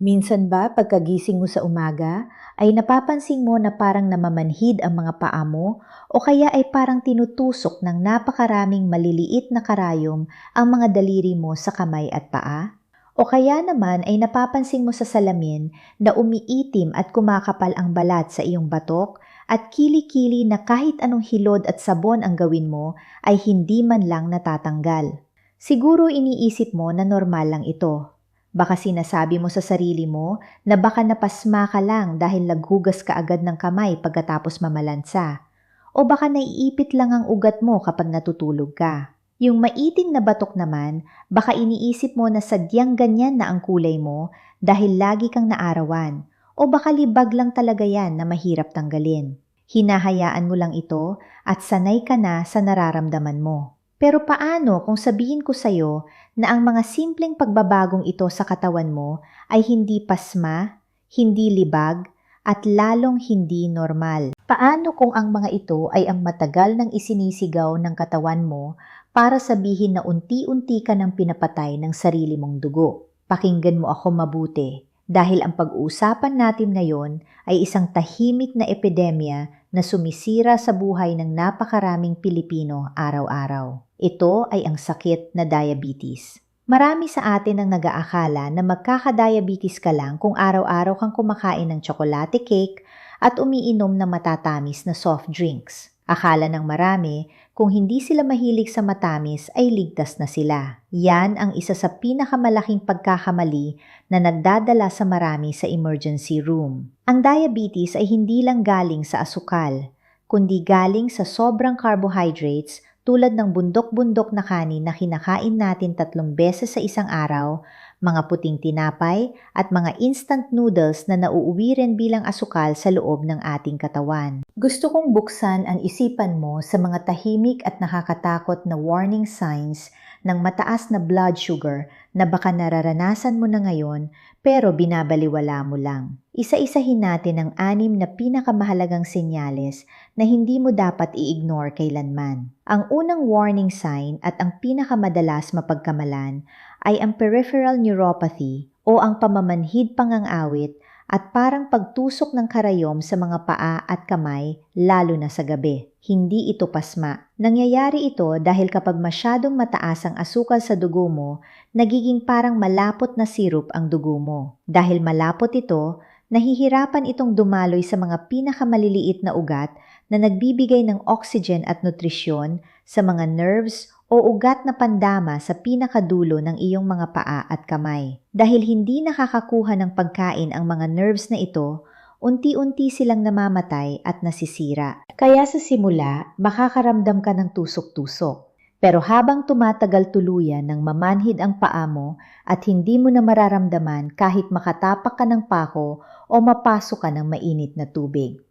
Minsan ba pagkagising mo sa umaga, ay napapansin mo na parang namamanhid ang mga paa mo o kaya ay parang tinutusok ng napakaraming maliliit na karayom ang mga daliri mo sa kamay at paa? O kaya naman ay napapansin mo sa salamin na umiitim at kumakapal ang balat sa iyong batok at kili-kili na kahit anong hilod at sabon ang gawin mo ay hindi man lang natatanggal. Siguro iniisip mo na normal lang ito. Baka sinasabi mo sa sarili mo na baka napasma ka lang dahil naghugas ka agad ng kamay pagkatapos mamalansa. O baka naiipit lang ang ugat mo kapag natutulog ka. Yung maitim na batok naman, baka iniisip mo na sadyang ganyan na ang kulay mo dahil lagi kang naarawan. O baka libag lang talaga yan na mahirap tanggalin. Hinahayaan mo lang ito at sanay ka na sa nararamdaman mo. Pero paano kung sabihin ko sa'yo na ang mga simpleng pagbabagong ito sa katawan mo ay hindi pasma, hindi libag, at lalong hindi normal? Paano kung ang mga ito ay ang matagal nang isinisigaw ng katawan mo para sabihin na unti-unti ka nang pinapatay ng sarili mong dugo? Pakinggan mo ako mabuti dahil ang pag-uusapan natin ngayon ay isang tahimik na epidemya na sumisira sa buhay ng napakaraming Pilipino araw-araw. Ito ay ang sakit na diabetes. Marami sa atin ang nag-aakala na magkaka-diabetes ka lang kung araw-araw kang kumakain ng tsokolate cake at umiinom ng matatamis na soft drinks. Akala ng marami, kung hindi sila mahilig sa matamis ay ligtas na sila. Yan ang isa sa pinakamalaking pagkakamali na nagdadala sa marami sa emergency room. Ang diabetes ay hindi lang galing sa asukal, kundi galing sa sobrang carbohydrates tulad ng bundok-bundok na kanin na kinakain natin 3 beses sa isang araw, mga puting tinapay at mga instant noodles na nauuwi rin bilang asukal sa loob ng ating katawan. Gusto kong buksan ang isipan mo sa mga tahimik at nakakatakot na warning signs ng mataas na blood sugar na baka nararanasan mo na ngayon pero binabaliwala mo lang. Isa-isahin natin ang 6 na pinakamahalagang senyales na hindi mo dapat i-ignore kailanman. Ang unang warning sign at ang pinakamadalas mapagkamalan ay ang peripheral neuropathy o ang pamamanhid pangangawit at parang pagtusok ng karayom sa mga paa at kamay lalo na sa gabi. Hindi ito pasma. Nangyayari ito dahil kapag masyadong mataas ang asukal sa dugo mo, nagiging parang malapot na sirup ang dugo mo. Dahil malapot ito, nahihirapan itong dumaloy sa mga pinakamaliliit na ugat na nagbibigay ng oxygen at nutrisyon sa mga nerves o ugat na pandama sa pinakadulo ng iyong mga paa at kamay. Dahil hindi nakakakuha ng pagkain ang mga nerves na ito, unti-unti silang namamatay at nasisira. Kaya sa simula, makakaramdam ka ng tusok-tusok. Pero habang tumatagal tuluyan ng mamanhid ang paa mo at hindi mo na mararamdaman kahit makatapak ka ng pako o mapasok ka ng mainit na tubig.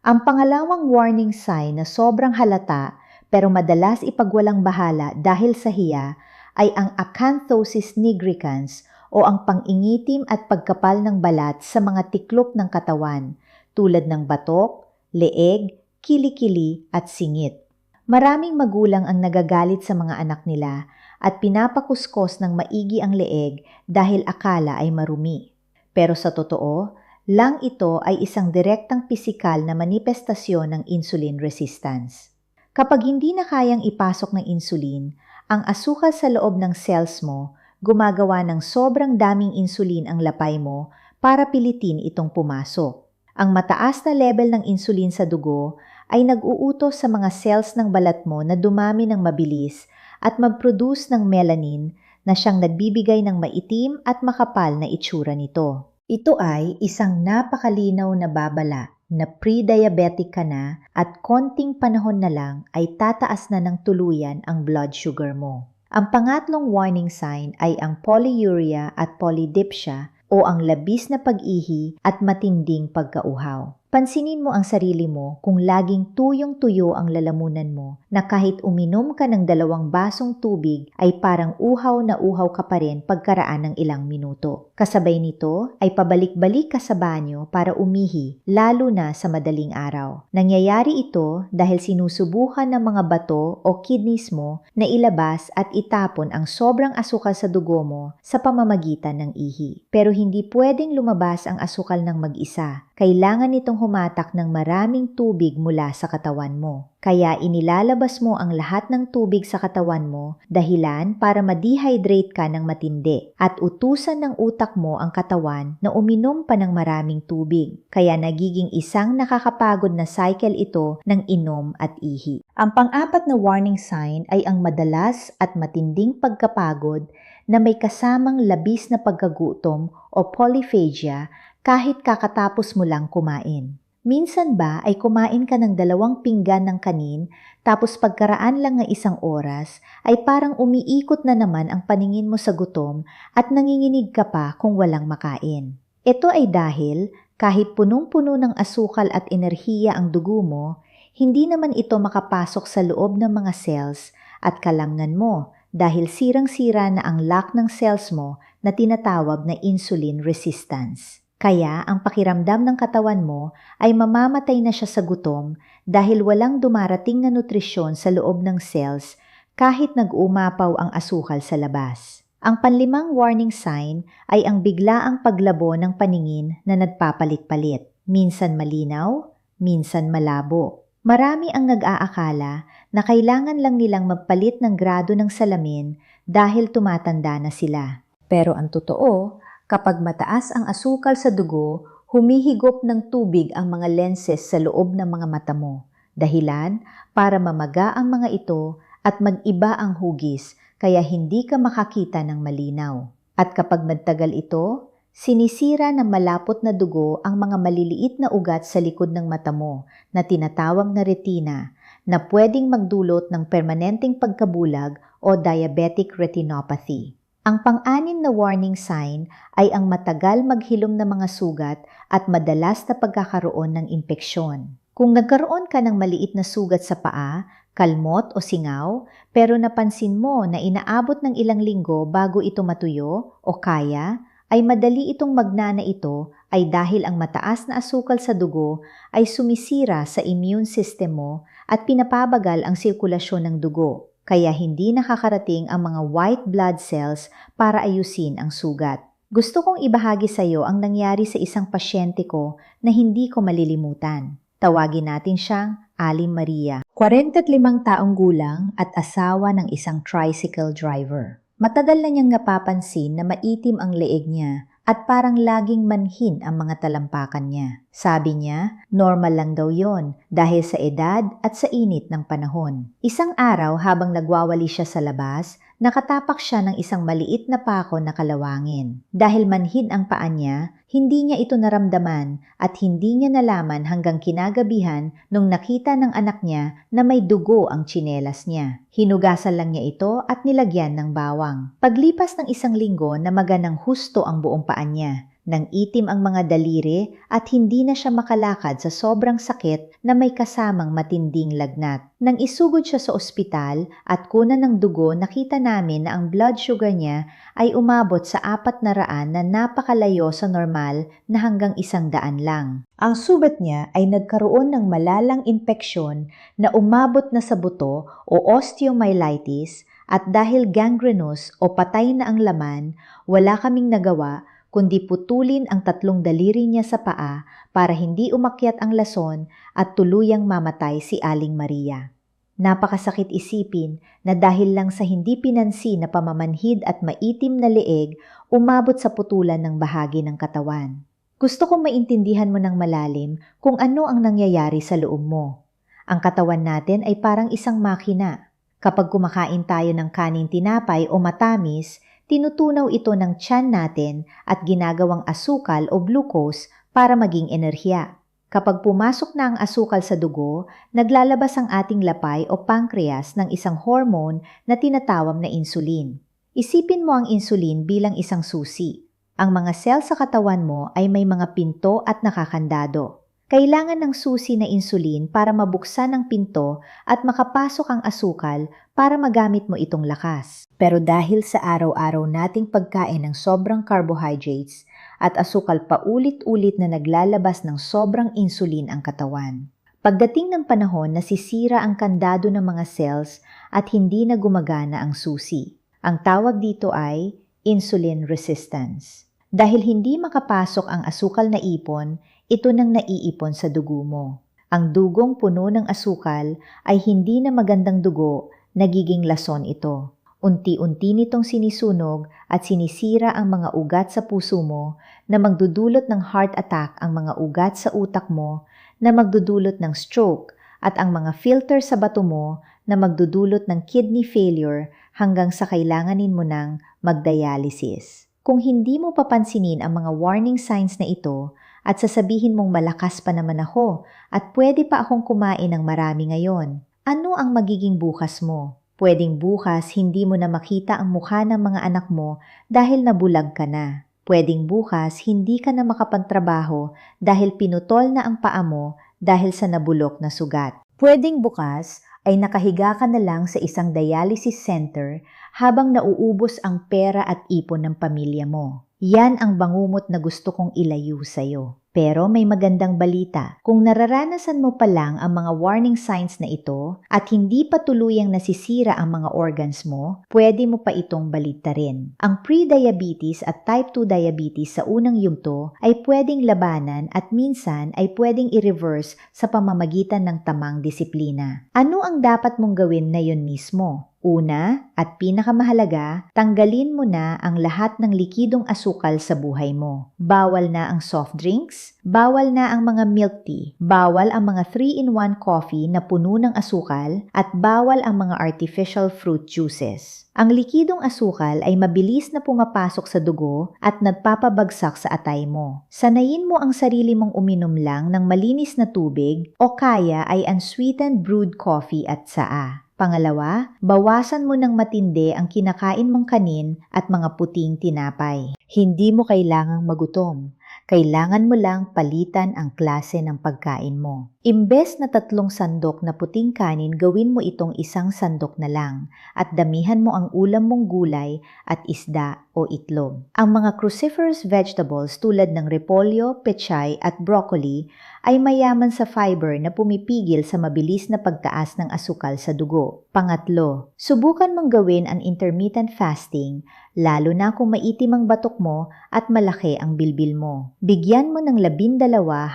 Ang pangalawang warning sign na sobrang halata pero madalas ipagwalang bahala dahil sa hiya ay ang acanthosis nigricans o ang pangingitim at pagkapal ng balat sa mga tiklop ng katawan tulad ng batok, leeg, kilikili at singit. Maraming magulang ang nagagalit sa mga anak nila at pinapakuskos ng maigi ang leeg dahil akala ay marumi. Pero sa totoo, lang ito ay isang direktang pisikal na manifestasyon ng insulin resistance. Kapag hindi na kayang ipasok ng insulin, ang asukal sa loob ng cells mo gumagawa ng sobrang daming insulin ang lapay mo para pilitin itong pumasok. Ang mataas na level ng insulin sa dugo ay nag-uutos sa mga cells ng balat mo na dumami ng mabilis at mag-produce ng melanin na siyang nagbibigay ng maitim at makapal na itsura nito. Ito ay isang napakalinaw na babala na pre-diabetic ka na at konting panahon na lang ay tataas na ng tuluyan ang blood sugar mo. Ang pangatlong warning sign ay ang polyuria at polydipsia o ang labis na pag-ihi at matinding pagkauhaw. Pansinin mo ang sarili mo kung laging tuyong-tuyo ang lalamunan mo na kahit uminom ka ng 2 basong tubig ay parang uhaw na uhaw ka pa rin pagkaraan ng ilang minuto. Kasabay nito ay pabalik-balik ka sa banyo para umihi, lalo na sa madaling araw. Nangyayari ito dahil sinusubukan ng mga bato o kidneys mo na ilabas at itapon ang sobrang asukal sa dugo mo sa pamamagitan ng ihi. Pero hindi pwedeng lumabas ang asukal ng mag-isa. Kailangan nitong humatak ng maraming tubig mula sa katawan mo. Kaya inilalabas mo ang lahat ng tubig sa katawan mo dahilan para ma-dehydrate ka ng matindi at utusan ng utak mo ang katawan na uminom pa ng maraming tubig. Kaya nagiging isang nakakapagod na cycle ito ng inom at ihi. Ang pang-apat na warning sign ay ang madalas at matinding pagkapagod na may kasamang labis na pagkagutom o polyphagia kahit kakatapos mo lang kumain. Minsan ba ay kumain ka ng 2 pinggan ng kanin tapos pagkaraan lang ng 1 oras ay parang umiikot na naman ang paningin mo sa gutom at nanginginig ka pa kung walang makain. Ito ay dahil kahit punong-puno ng asukal at enerhiya ang dugo mo, hindi naman ito makapasok sa loob ng mga cells at kalamnan mo dahil sirang-sira na ang lock ng cells mo na tinatawag na insulin resistance. Kaya ang pakiramdam ng katawan mo ay mamamatay na siya sa gutom dahil walang dumarating na nutrisyon sa loob ng cells kahit nag-umapaw ang asukal sa labas. Ang panlimang warning sign ay ang biglaang paglabo ng paningin na nagpapalit-palit. Minsan malinaw, minsan malabo. Marami ang nag-aakala na kailangan lang nilang magpalit ng grado ng salamin dahil tumatanda na sila. Pero ang totoo, kapag mataas ang asukal sa dugo, humihigop ng tubig ang mga lenses sa loob ng mga mata mo. Dahilan para mamaga ang mga ito at mag-iba ang hugis kaya hindi ka makakita ng malinaw. At kapag nagtagal ito, sinisira ng malapot na dugo ang mga maliliit na ugat sa likod ng mata mo na tinatawag na retina na pwedeng magdulot ng permanenteng pagkabulag o diabetic retinopathy. Ang pang-anim na warning sign ay ang matagal maghilom na mga sugat at madalas na pagkakaroon ng impeksyon. Kung nagkaroon ka ng maliit na sugat sa paa, kalmot o singaw, pero napansin mo na inaabot ng ilang linggo bago ito matuyo o kaya, ay madali itong magnana ito ay dahil ang mataas na asukal sa dugo ay sumisira sa immune system mo at pinapabagal ang sirkulasyon ng dugo. Kaya hindi nakakarating ang mga white blood cells para ayusin ang sugat. Gusto kong ibahagi sa iyo ang nangyari sa isang pasyente ko na hindi ko malilimutan. Tawagin natin siyang Aling Maria. 45 taong gulang at asawa ng isang tricycle driver. Matagal na niyang napapansin na maitim ang leeg niya at parang laging manhin ang mga talampakan niya. Sabi niya, normal lang daw yon dahil sa edad at sa init ng panahon. Isang araw habang nagwawali siya sa labas, nakatapak siya ng isang maliit na pako na kalawangin. Dahil manhin ang paa niya, hindi niya ito naramdaman at hindi niya nalaman hanggang kinagabihan nung nakita ng anak niya na may dugo ang tsinelas niya. Hinugasan lang niya ito at nilagyan ng bawang. Paglipas ng 1 linggo na maganang husto ang buong paa niya, nang itim ang mga daliri at hindi na siya makalakad sa sobrang sakit na may kasamang matinding lagnat. Nang isugod siya sa ospital at kunan ng dugo, nakita namin na ang blood sugar niya ay umabot sa 400 na napakalayo sa normal na hanggang 100 lang. Ang sugat niya ay nagkaroon ng malalang impeksyon na umabot na sa buto o osteomyelitis at dahil gangrenous o patay na ang laman, wala kaming nagawa kundi putulin ang 3 daliri niya sa paa para hindi umakyat ang lason at tuluyang mamatay si Aling Maria. Napakasakit isipin na dahil lang sa hindi pinansin na pamamanhid at maitim na leeg, umabot sa putulan ng bahagi ng katawan. Gusto kong maintindihan mo ng malalim kung ano ang nangyayari sa loob mo. Ang katawan natin ay parang isang makina. Kapag kumakain tayo ng kaning tinapay o matamis, tinutunaw ito ng tiyan natin at ginagawang asukal o glucose para maging enerhiya. Kapag pumasok na ang asukal sa dugo, naglalabas ang ating lapay o pancreas ng isang hormone na tinatawag na insulin. Isipin mo ang insulin bilang isang susi. Ang mga cell sa katawan mo ay may mga pinto at nakakandado. Kailangan ng susi na insulin para mabuksan ang pinto at makapasok ang asukal para magamit mo itong lakas. Pero dahil sa araw-araw nating pagkain ng sobrang carbohydrates at asukal paulit-ulit na naglalabas ng sobrang insulin ang katawan. Pagdating ng panahon, nasisira ang kandado ng mga cells at hindi na gumagana ang susi. Ang tawag dito ay insulin resistance. Dahil hindi makapasok ang asukal na ipon, ito nang naiipon sa dugo mo. Ang dugong puno ng asukal ay hindi na magandang dugo, nagiging lason ito. Unti-unti nitong sinisunog at sinisira ang mga ugat sa puso mo na magdudulot ng heart attack, ang mga ugat sa utak mo na magdudulot ng stroke at ang mga filter sa bato mo na magdudulot ng kidney failure hanggang sa kailanganin mo ng magdialysis. Kung hindi mo papansinin ang mga warning signs na ito at sasabihin mong malakas pa naman ako at pwede pa akong kumain ng marami ngayon, ano ang magiging bukas mo? Pwedeng bukas hindi mo na makita ang mukha ng mga anak mo dahil nabulag ka na. Pwedeng bukas hindi ka na makapantrabaho dahil pinutol na ang paa mo dahil sa nabulok na sugat. Pwedeng bukas ay nakahiga ka na lang sa isang dialysis center habang nauubos ang pera at ipon ng pamilya mo. Yan ang bangumot na gusto kong ilayo sa'yo. Pero may magandang balita. Kung nararanasan mo pa lang ang mga warning signs na ito at hindi pa tuluyang nasisira ang mga organs mo, pwede mo pa itong baliktarin. Ang pre-diabetes at type 2 diabetes sa unang yugto ay pwedeng labanan at minsan ay pwedeng i-reverse sa pamamagitan ng tamang disiplina. Ano ang dapat mong gawin na yun mismo? Una at pinakamahalaga, tanggalin mo na ang lahat ng likidong asukal sa buhay mo. Bawal na ang soft drinks, bawal na ang mga milk tea, bawal ang mga 3-in-1 coffee na puno ng asukal, at bawal ang mga artificial fruit juices. Ang likidong asukal ay mabilis na pumapasok sa dugo at nagpapabagsak sa atay mo. Sanayin mo ang sarili mong uminom lang ng malinis na tubig o kaya ay unsweetened brewed coffee at tsaa. Pangalawa, bawasan mo ng matindi ang kinakain mong kanin at mga puting tinapay. Hindi mo kailangang magutom. Kailangan mo lang palitan ang klase ng pagkain mo. Imbes na 3 sandok na puting kanin, gawin mo itong 1 sandok na lang at damihan mo ang ulam mong gulay at isda o itlog. Ang mga cruciferous vegetables tulad ng repolyo, pechay at broccoli ay mayaman sa fiber na pumipigil sa mabilis na pagtaas ng asukal sa dugo. Pangatlo, subukan mong gawin ang intermittent fasting, lalo na kung maitim ang batok mo at malaki ang bilbil mo. Bigyan mo ng 12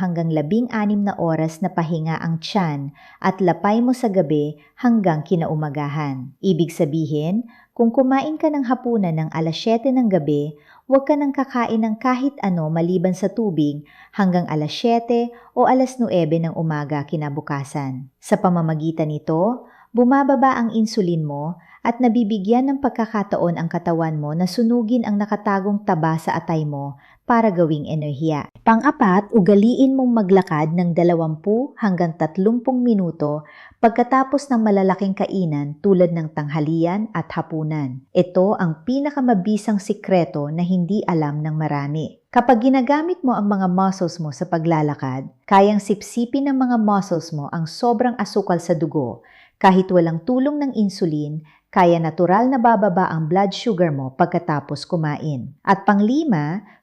hanggang 16 na oras na pahinga ang tiyan at lapay mo sa gabi hanggang kinaumagahan. Ibig sabihin, kung kumain ka ng hapunan ng 7:00 ng gabi, huwag ka nang kakain ng kahit ano maliban sa tubig hanggang 7:00 o 9:00 ng umaga kinabukasan. Sa pamamagitan nito, bumababa ang insulin mo at nabibigyan ng pagkakataon ang katawan mo na sunugin ang nakatagong taba sa atay mo para gawing enerhiya. Pang-apat, ugaliin mong maglakad ng 20 hanggang 30 minuto pagkatapos ng malalaking kainan tulad ng tanghalian at hapunan. Ito ang pinakamabisang sikreto na hindi alam ng marami. Kapag ginagamit mo ang mga muscles mo sa paglalakad, kayang sipsipin ng mga muscles mo ang sobrang asukal sa dugo. Kahit walang tulong ng insulin, kaya natural na bababa ang blood sugar mo pagkatapos kumain. At pang-5,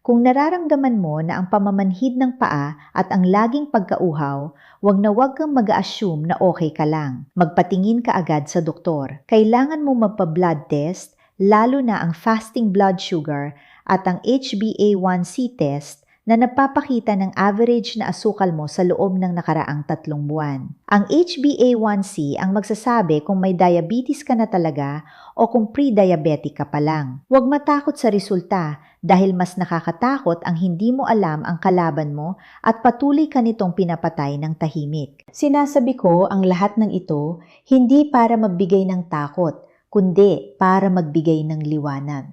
kung nararamdaman mo na ang pamamanhid ng paa at ang laging pagkauhaw, wag na wag kang mag-assume na okay ka lang. Magpatingin ka agad sa doktor. Kailangan mo magpa-blood test, lalo na ang fasting blood sugar at ang HbA1c test na nagpapakita ng average na asukal mo sa loob ng nakaraang 3 buwan. Ang HbA1c ang magsasabi kung may diabetes ka na talaga o kung pre-diabetic ka pa lang. Huwag matakot sa resulta dahil mas nakakatakot ang hindi mo alam ang kalaban mo at patuloy ka nitong pinapatay ng tahimik. Sinasabi ko ang lahat ng ito hindi para magbigay ng takot, kundi para magbigay ng liwanag.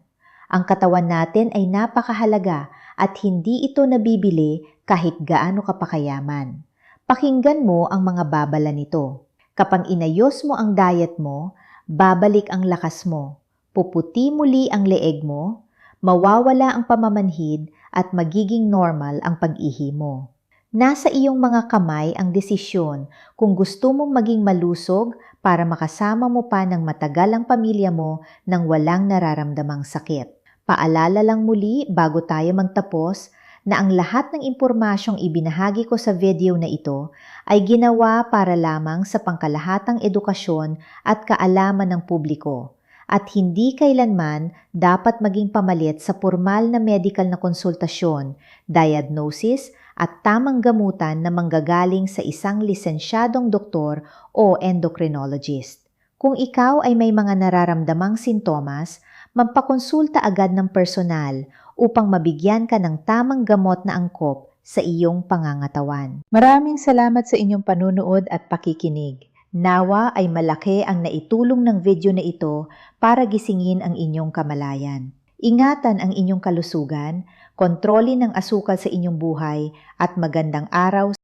Ang katawan natin ay napakahalaga at hindi ito nabibili kahit gaano ka pa kayaman. Pakinggan mo ang mga babala nito. Kapag inayos mo ang diet mo, babalik ang lakas mo, puputi muli ang leeg mo, mawawala ang pamamanhid at magiging normal ang pag-ihi mo. Nasa iyong mga kamay ang desisyon kung gusto mong maging malusog para makasama mo pa ng matagal ang pamilya mo nang walang nararamdamang sakit. Paalala lang muli bago tayo magtapos na ang lahat ng impormasyong ibinahagi ko sa video na ito ay ginawa para lamang sa pangkalahatang edukasyon at kaalaman ng publiko at hindi kailanman dapat maging pamalit sa formal na medical na konsultasyon, diagnosis at tamang gamutan na manggagaling sa isang lisensyadong doktor o endocrinologist. Kung ikaw ay may mga nararamdamang sintomas, magpakonsulta agad ng personal upang mabigyan ka ng tamang gamot na angkop sa iyong pangangatawan. Maraming salamat sa inyong panunood at pakikinig. Nawa ay malaki ang naitulong ng video na ito para gisingin ang inyong kamalayan. Ingatan ang inyong kalusugan, kontrolin ang asukal sa inyong buhay at magandang araw